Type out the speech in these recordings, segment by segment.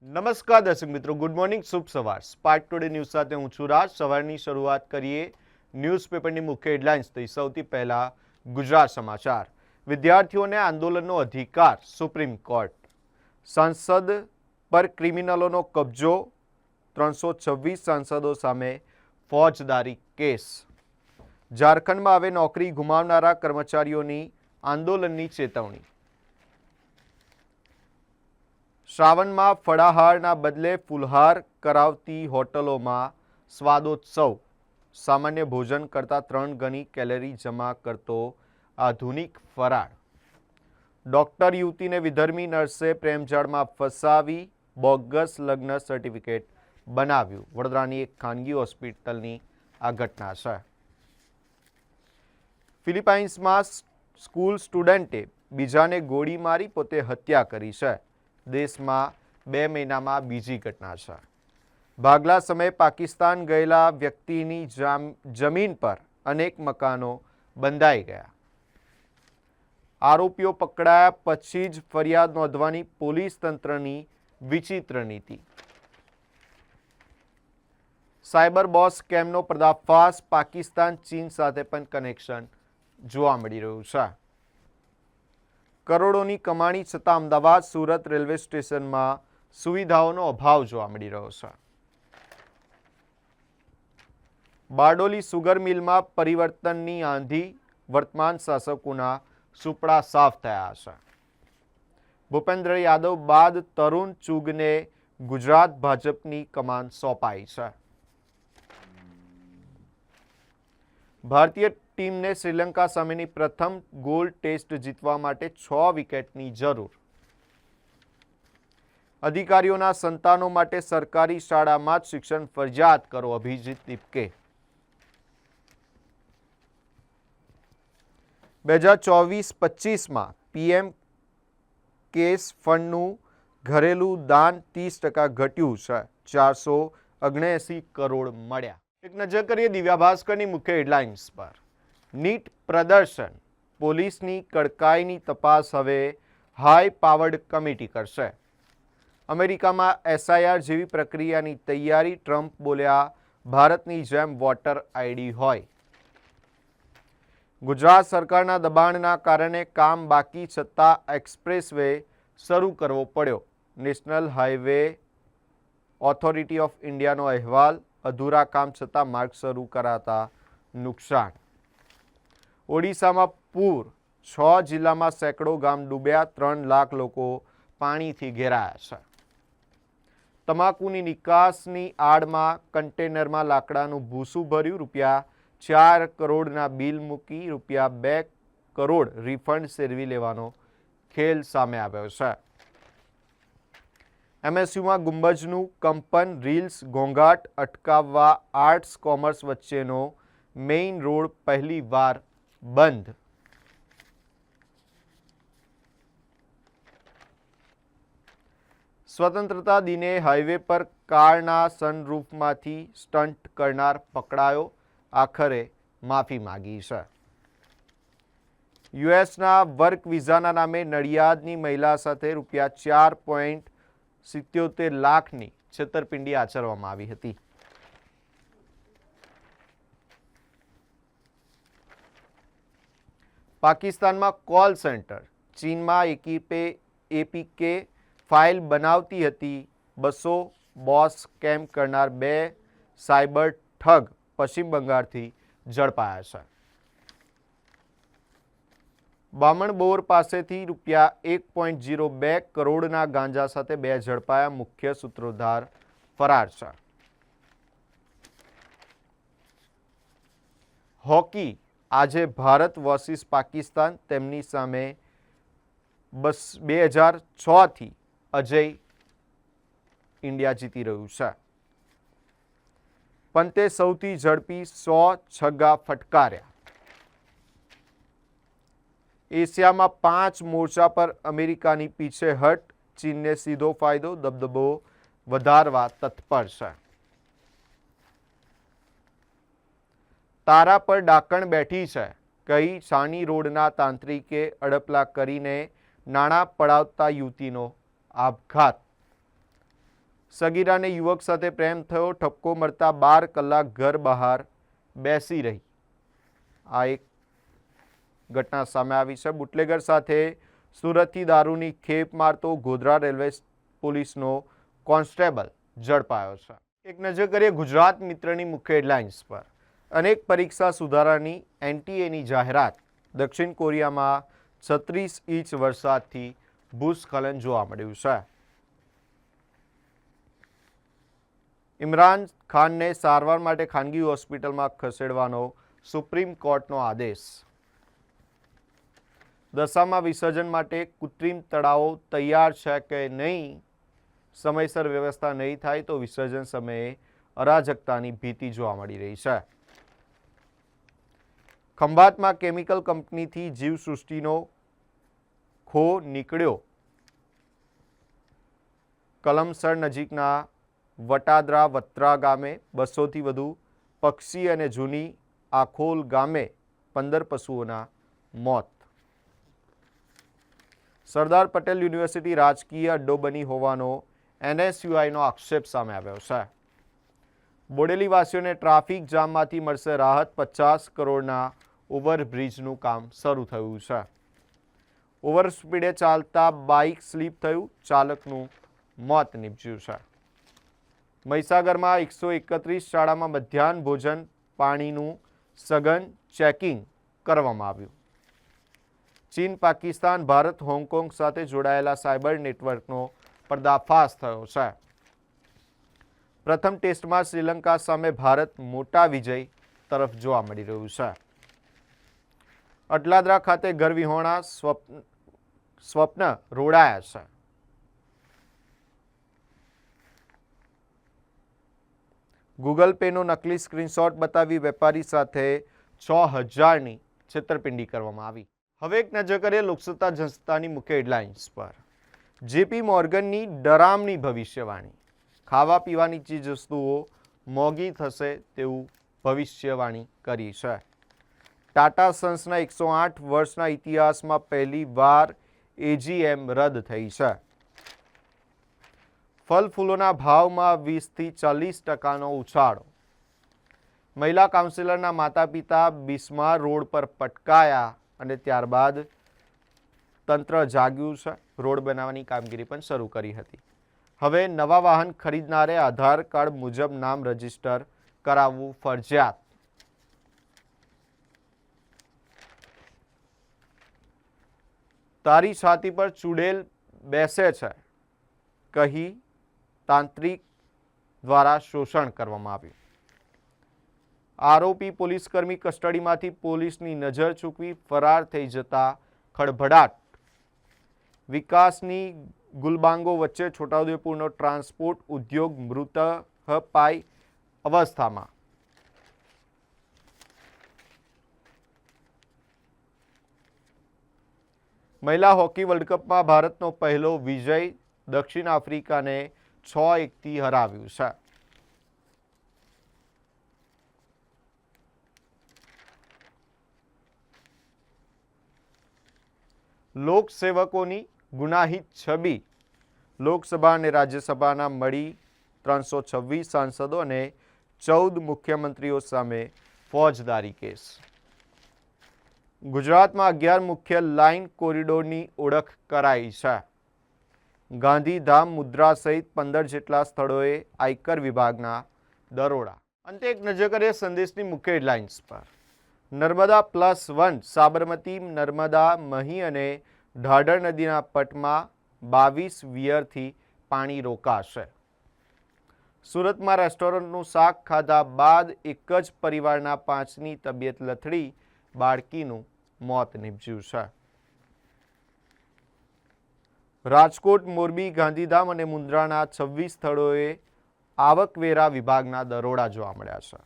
નમસ્કાર દર્શક મિત્રો, ગુડ મોર્નિંગ, શુભ સવાર. સ્પાર્ક ટુડે ન્યૂઝ સાથે હું છું રાજ. સવારની શરૂઆત કરીએ ન્યૂઝપેપરની મુખ્ય હેડલાઇન્સથી. સૌથી પહેલા ગુજરાત સમાચાર. વિદ્યાર્થીઓને આંદોલનનો અધિકાર, સુપ્રીમ કોર્ટ. સંસદ પર ક્રિમિનલોનો કબજો, 326 સાંસદો સામે ફોજદારી કેસ. ઝારખંડમાં હવે નોકરી ગુમાવનારા કર્મચારીઓની આંદોલનની ચેતવણી. શ્રાવણમાં ફળાહારના બદલે ફુલહાર કરાવતી હોટલોમાં સ્વાદોત્સવ. સામાન્ય ભોજન કરતાં 3 ગણી કેલરી જમા કરતો આધુનિક ફરાળ. ડૉક્ટર યુવતીને વિધર્મી નર્સે પ્રેમજાળમાં ફસાવી બોગસ લગ્ન સર્ટિફિકેટ બનાવ્યું. વડોદરાની એક ખાનગી હોસ્પિટલની આ ઘટના છે. ફિલિપાઇન્સમાં સ્કૂલ સ્ટુડન્ટે બીજાને ગોળી મારી પોતે હત્યા કરી છે. દેશમાં 2 મહિનામાં બીજી ઘટના છે. ભાગલા સમયે પાકિસ્તાન ગયેલા વ્યક્તિની જમીન પર અનેક મકાનો બંધાઈ ગયા. આરોપીઓ પકડાયા પછી જ ફરિયાદ નોંધવાની પોલીસ તંત્રની વિચિત્ર નીતિ. સાયબર બોસ સ્કેમનો પર્દાફાશ. પાકિસ્તાન ચીન સાથે પણ કનેક્શન જોવા મળી રહ્યું છે. કરોડોની કમાણી છતાં અમદાવાદ સુરત રેલવે સ્ટેશનમાં સુવિધાઓનો અભાવ જોવા મળી રહ્યો છે. બારડોલી સુગર મિલમાં પરિવર્તનની આંધી. વર્તમાન શાસકોના સુપડા સાફ થયા છે. ભૂપેન્દ્ર યાદવ બાદ તરુણ ચુગને ગુજરાત ભાજપની કમાન સોંપાઈ છે. ભારતીય ટીમને શ્રીલંકા સામેની પ્રથમ ગોલ્ડ ટેસ્ટ જીતવા માટે 6 વિકેટની જરૂર. અધિકારીઓના સંતાનો માટે સરકારી શાળામાં જ શિક્ષણ ફરજિયાત કરો. અભિજીત દીપકે. 2024-25માં પીએમ કેર્સ ફંડનું ઘરેલું દાન 30% ઘટ્યું છે. 479 કરોડ મળ્યા. એક નજર કરીએ દિવ્યા ભાસ્કરની મુખ્ય હેડલાઇન્સ પર. નીટ પ્રદર્શન. પોલીસની કડકાઈની તપાસ હવે હાઈ પાવર્ડ કમિટી કરશે. અમેરિકામાં એસઆઈઆર જેવી પ્રક્રિયાની તૈયારી. ટ્રમ્પ બોલ્યા, ભારતની જેમ વોટર આઈડી હોય. ગુજરાત સરકારના દબાણના કારણે કામ બાકી છતાં એક્સપ્રેસ વે શરૂ કરવો પડ્યો. નેશનલ હાઈવે ઓથોરિટી ઓફ ઇન્ડિયાનો અહેવાલ. અધૂરા કામ છતાં માર્ગ શરૂ કરાતા નુકસાન. ઓડિશામાં પૂર. 6 જિલ્લામાં સેંકડો ગામ ડૂબ્યા. 3 લાખ લોકો પાણીથી ઘેરાયા છે. તમાકુની નિકાસની આડમાં કન્ટેનરમાં લાકડાનું ભૂસું ભર્યું. ₹4 કરોડના બિલ મૂકી ₹2 કરોડ રિફંડ સેરવી લેવાનો ખેલ સામે આવ્યો છે. એમએસયુમાં ગુંબજનું કંપન. રીલ્સ ઘોંઘાટ અટકાવવા આર્ટ્સ કોમર્સ વચ્ચેનો મેઇન રોડ પહેલી વાર બંધ. સ્વતંત્રતા દિને હાઈવે પર કારના સનરૂફમાંથી સ્ટન્ટ કરનાર પકડાયો. આખરે માફી માંગી છે. યુએસના વર્ક વિઝાના નામે નડિયાદની મહિલા સાથે ₹4.77 લાખની છેતરપિંડી આચરવામાં આવી હતી. પાકિસ્તાનમાં કોલ સેન્ટર. ચીનમાં એપીકે ફાઇલ બનાવતી હતી. 200 બોસ સ્કેમ કરનાર 2 સાયબર ઠગ પશ્ચિમ બંગાળથી ઝડપાયા છે. બામણબોર પાસેથી ₹1.02 કરોડના ગાંજા સાથે 2 ઝડપાયા. મુખ્ય સૂત્રધાર ફરાર છે. હોકી. આજે ભારત વર્સિસ પાકિસ્તાન. તેમની સામે 2006થી અજય ઇન્ડિયા જીતી રહ્યું છે. પંતે સૌથી ઝડપી 100 છગ્ગા ફટકાર્યા. એશિયામાં 5 મોરચા પર અમેરિકાની પીછેહટ. ચીનને સીધો ફાયદો. દબદબો વધારવા તત્પર છે. તારા પર ડાકણ બેઠી છે. કઈ સાની રોડના તાંત્રિકે અડપલા કરીને નાણાં પડાવતા યુવતીનો આપઘાત. સગીરાને યુવક સાથે પ્રેમ થયો, ઠપકો મળતા 12 કલાક ઘર બહાર બેસી રહી. આ એક ઘટના સામે આવી છે. બુટલેગર સાથે સુરતથી દારૂની ખેપ મારતો ગોધરા રેલવે પોલીસનો કોન્સ્ટેબલ ઝડપાયો છે. એક નજર કરીએ ગુજરાત મિત્રની મુખ્ય હેડલાઇન્સ પર. અનેક પરીક્ષા સુધારાની NTA જાહેરાત. દક્ષિણ કોરિયામાં 36 ઇંચ વરસાદથી ભૂસ્ખલન જોવા મળ્યું છે. ઇમરાન ખાનને સારવાર માટે ખાનગી હોસ્પિટલમાં ખસેડવાનો સુપ્રીમ કોર્ટનો આદેશ. દશામાં વિસર્જન માટે કૃત્રિમ તળાવો તૈયાર છે કે નહીં? સમયસર વ્યવસ્થા નહીં થાય તો વિસર્જન સમયે અરાજકતાની ભીતિ જોવા મળી રહી છે. ખંભાતમાં કેમિકલ કંપનીથી જીવસૃષ્ટિનો ખો નીકળ્યો. કલમસર નજીકના વટાદરા વત્રા ગામે 200થી વધુ પક્ષી અને જૂની આખોલ ગામે 15 પશુઓના મોત. સરદાર પટેલ યુનિવર્સિટી રાજકીય અડ્ડો બની હોવાનો NSUIનો આક્ષેપ સામે આવ્યો છે. બોડેલીવાસીઓને ટ્રાફિક જામમાંથી મળશે રાહત. 50 કરોડના ઓવરબ્રિજનું કામ શરૂ થયું છે. ઓવર સ્પીડે ચાલતા બાઇક સ્લીપ થયું, ચાલકનું મોત નીપજ્યું છે. મહીસાગરમાં 131 શાળામાં મધ્યાહન ભોજન પાણીનું સઘન ચેકિંગ કરવામાં આવ્યું. ચીન, પાકિસ્તાન, ભારત, હોંગકોંગ સાથે જોડાયેલા સાયબર નેટવર્કનો પર્દાફાશ થયો છે. પ્રથમ ટેસ્ટમાં શ્રીલંકા સામે ભારત મોટા વિજય તરફ જોવા મળી રહ્યું છે. અટલાદરા ખાતે ઘરવિહોણા સ્વપ્ન રોડાયા છે. ગૂગલ પેનો નકલી સ્ક્રીનશોટ બતાવી વેપારી સાથે 6000ની છેતરપિંડી કરવામાં આવી. હવે એક નજર કરીએ લોકસત્તા જનસત્તાની મુખ્ય હેડલાઇન્સ પર. JP મોર્ગનની ડરામણી ભવિષ્યવાણી. ખાવા પીવાની ચીજવસ્તુઓ મોંઘી થશે તેવું ભવિષ્યવાણી કરી છે. ટાટા સન્સના 108 વર્ષના ઇતિહાસમાં પહેલી વાર AGM રદ થઈ છે. ફળ ફૂલોના ભાવમાં 20થી 40% ઉછાળો. મહિલા કાઉન્સિલરના માતા પિતા બિસ્માર રોડ પર પટકાયા અને ત્યારબાદ તંત્ર જાગ્યું છે. રોડ બનાવવાની કામગીરી પણ શરૂ કરી હતી. હવે નવા વાહન ખરીદનારે આધાર કાર્ડ મુજબ નામ રજીસ્ટર કરાવવું ફરજિયાત. તારી છાતી પર ચૂડેલ બેસે છે કહી તાંત્રિક દ્વારા શોષણ કરવામાં આવ્યું. આરોપી પોલીસકર્મી કસ્ટડીમાંથી પોલીસની નજર ચૂકવી ફરાર થઈ જતા ખળભળાટ. વિકાસની ગુલબાંગો વચ્ચે છોટાઉદેપુરનો ટ્રાન્સપોર્ટ ઉદ્યોગ મૃતઃપાય અવસ્થામાં. મહિલા હોકી વર્લ્ડ કપમાં ભારતનો પહેલો વિજય. દક્ષિણ આફ્રિકાને 6-1થી હરાવ્યું છે. લોકસેવકોની ગુનાહિત છબી. લોકસભા અને રાજ્યસભાના મળી 326 સાંસદો અને 14 મુખ્યમંત્રીઓ સામે ફોજદારી કેસ. ગુજરાતમાં 11 મુખ્ય લાઇન કોરિડોરની ઓળખ કરાઈ છે. ગાંધીધામ, મુદ્રા સહિત 15 જેટલા સ્થળોએ આયકર વિભાગના દરોડા. અંતે એક નજર કરીએ સંદેશની મુખ્ય હેડલાઇન્સ પર. નર્મદા +1 સાબરમતી, નર્મદા, મહી અને ઢાઢર નદીના પટમાં 22 વિયરથી પાણી રોકાશે. સુરતમાં રેસ્ટોરન્ટનું શાક ખાધા બાદ એક જ પરિવારના 5ની તબિયત લથડી, બાળકીનું મોત નીપજ્યું છે. રાજકોટ, મોરબી, ગાંધીધામ અને મુન્દ્રાના 26 સ્થળોએ આવકવેરા વિભાગના દરોડા જોવા મળ્યા છે.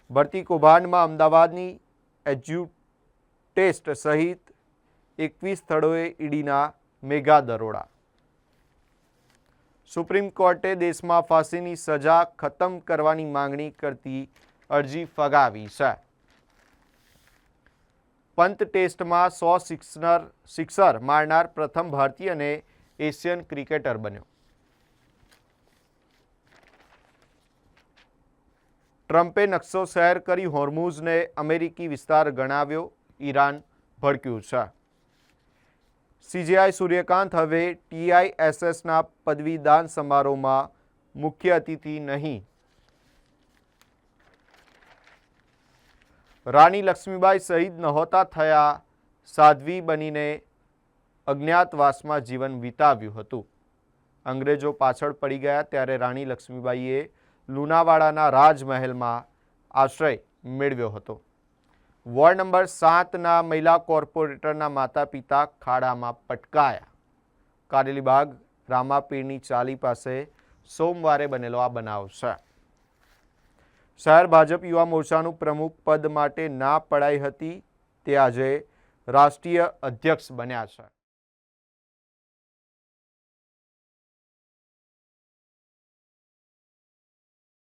ભરતી કૌભાંડમાં અમદાવાદની એજ્યુટેસ્ટ સહિત 21 સ્થળોએ ઈડીના મેગા દરોડા. સુપ્રીમ કોર્ટે દેશમાં ફાંસીની સજા ખતમ કરવાની માંગણી કરતી અરજી ફગાવી છે. પંત ટેસ્ટમાં 100 સિક્સર મારનાર પ્રથમ ભારતીય અને એશિયન ક્રિકેટર બન્યો. ટ્રમ્પે નકશો શેર કરી હોર્મુઝને અમેરિકી વિસ્તાર ગણાવ્યો, ઈરાન ભડક્યું છે. CGI સૂર્યકાંત હવે TISSના પદવીદાન સમારોહમાં મુખ્ય અતિથિ નહીં. રાણી લક્ષ્મીબાઈ શહીદ નહોતા થયા, સાધ્વી બનીને અજ્ઞાતવાસમાં જીવન વિતાવ્યું હતું. અંગ્રેજો પાછળ પડી ગયા ત્યારે રાણી લક્ષ્મીબાઈએ લુણાવાડાના રાજમહેલમાં આશ્રય મેળવ્યો હતો. વોર્ડ નંબર 7ના મહિલા કોર્પોરેટરના માતા પિતા ખાડામાં પટકાયા. કારેલીબાગ રામાપીરની ચાલી પાસે સોમવારે બનેલો આ બનાવ છે. શહેર ભાજપ યુવા મોરચાનું પ્રમુખ પદ માટે ના પડાઈ હતી, તે આજે રાષ્ટ્રીય અધ્યક્ષ બન્યા છે.